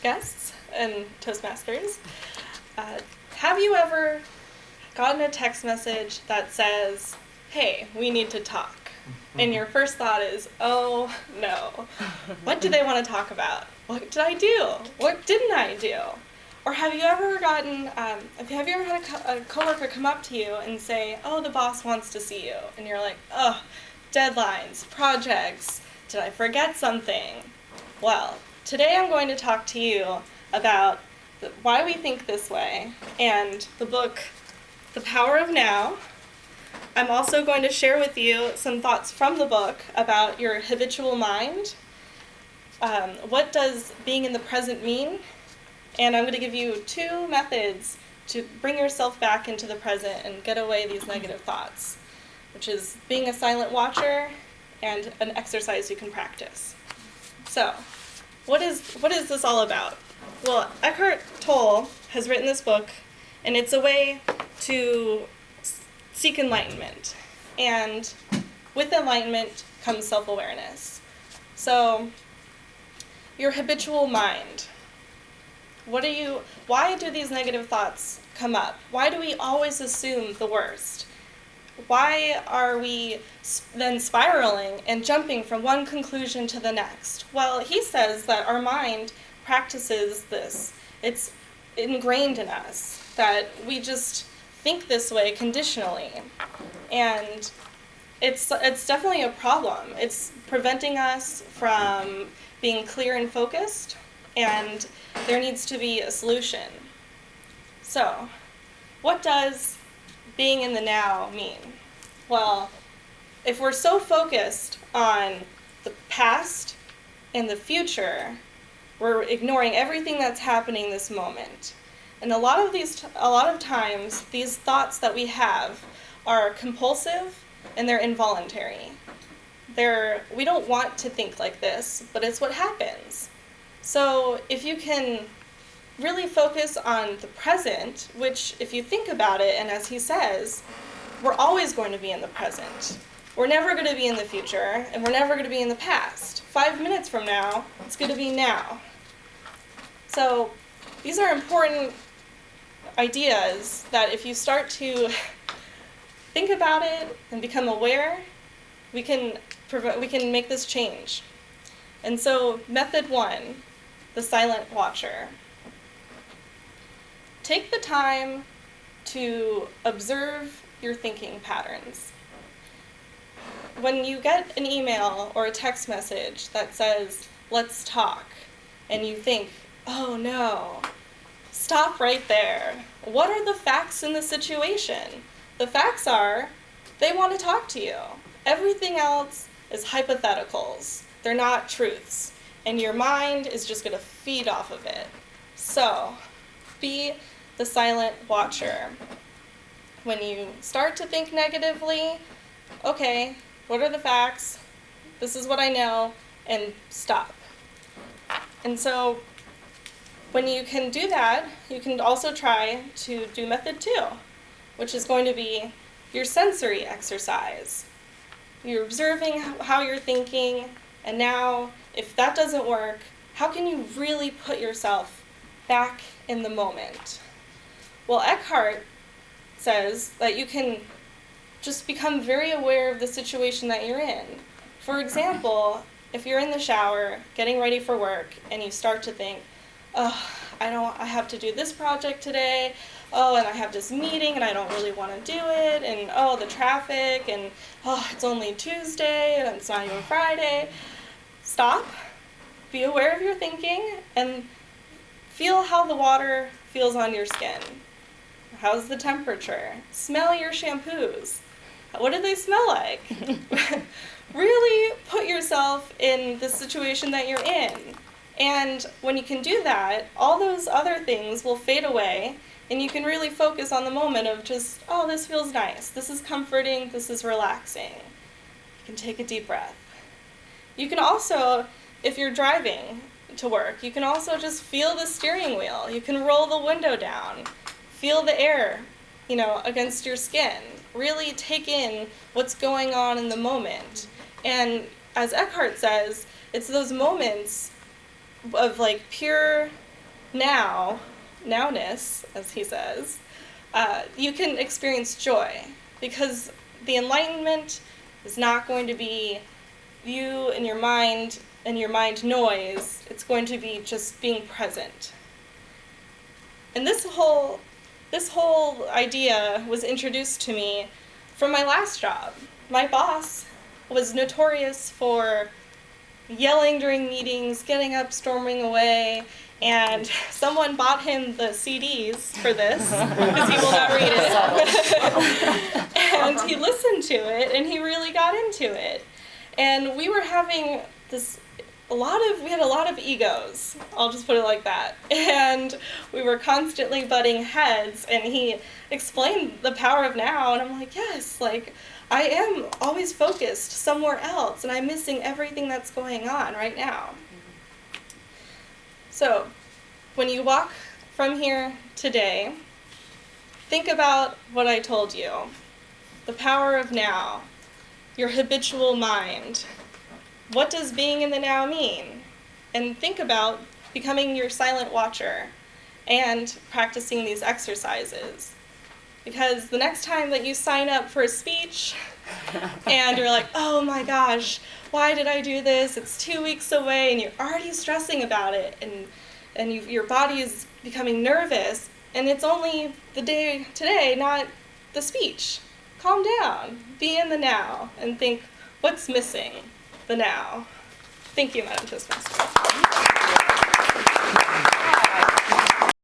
guests and Toastmasters. Have you ever gotten a text message that says, hey, we need to talk? And your first thought is, oh no, what do they want to talk about? What did I do? What didn't I do? Or have you ever had a coworker come up to you and say, oh, the boss wants to see you? And you're like, oh, deadlines, projects, did I forget something? Well, today I'm going to talk to you about why we think this way and the book, The Power of Now. I'm also going to share with you some thoughts from the book about your habitual mind. What does being in the present mean? And I'm going to give you 2 methods to bring yourself back into the present and get away these negative thoughts, which is being a silent watcher and an exercise you can practice. So, what is this all about? Well, Eckhart Tolle has written this book, and it's a way to seek enlightenment. And with enlightenment comes self-awareness. So, your habitual mind. Why do these negative thoughts come up? Why do we always assume the worst? Why are we then spiraling and jumping from one conclusion to the next? Well, he says that our mind practices this. It's ingrained in us that we just think this way conditionally. And it's definitely a problem. It's preventing us from being clear and focused, and there needs to be a solution. So, what does being in the now mean? Well, if we're so focused on the past and the future, we're ignoring everything that's happening this moment. And a lot of times, these thoughts that we have are compulsive and they're involuntary. We don't want to think like this, but it's what happens. So if you can really focus on the present, which if you think about it, and as he says, we're always going to be in the present. We're never going to be in the future, and we're never going to be in the past. 5 minutes from now, it's going to be now. So these are important ideas that if you start to think about it and become aware, we can make this change. And so method 1, the silent watcher. Take the time to observe your thinking patterns. When you get an email or a text message that says, let's talk, and you think, oh no, stop right there. What are the facts in the situation? The facts are, they want to talk to you. Everything else is hypotheticals. They're not truths. And your mind is just going to feed off of it. So, be the silent watcher. When you start to think negatively, okay, what are the facts? This is what I know, and stop. And so, when you can do that, you can also try to do method 2, which is going to be your sensory exercise. You're observing how you're thinking, and now, if that doesn't work, how can you really put yourself back in the moment? Well, Eckhart says that you can just become very aware of the situation that you're in. For example, if you're in the shower, getting ready for work, and you start to think, oh, I have to do this project today, oh, and I have this meeting, and I don't really want to do it, and oh, the traffic, and oh, it's only Tuesday, and it's not even Friday. Stop, be aware of your thinking, and feel how the water feels on your skin. How's the temperature? Smell your shampoos. What do they smell like? Really put yourself in the situation that you're in. And when you can do that, all those other things will fade away, and you can really focus on the moment of just, oh, this feels nice, this is comforting, this is relaxing. You can take a deep breath. You can also, if you're driving to work, you can also just feel the steering wheel. You can roll the window down, feel the air, against your skin. Really take in what's going on in the moment. And as Eckhart says, it's those moments of pure nowness, as he says, you can experience joy, because the enlightenment is not going to be you and your mind noise. It's going to be just being present. And this whole idea was introduced to me from my last job. My boss was notorious for yelling during meetings, getting up, storming away, and someone bought him the CDs for this, because he will not read it. And he listened to it, and he really got into it. And we were having we had a lot of egos, I'll just put it like that. And we were constantly butting heads, and he explained the power of now, and I'm like, yes, like, I am always focused somewhere else, and I'm missing everything that's going on right now. So, when you walk from here today, think about what I told you. The power of now, your habitual mind. What does being in the now mean? And think about becoming your silent watcher and practicing these exercises. Because the next time that you sign up for a speech and you're like, oh my gosh, why did I do this? It's 2 weeks away, and you're already stressing about it, and your body is becoming nervous, and it's only the day today, not the speech. Calm down, be in the now, and think, what's missing? The now. Thank you, Madam Toastmaster.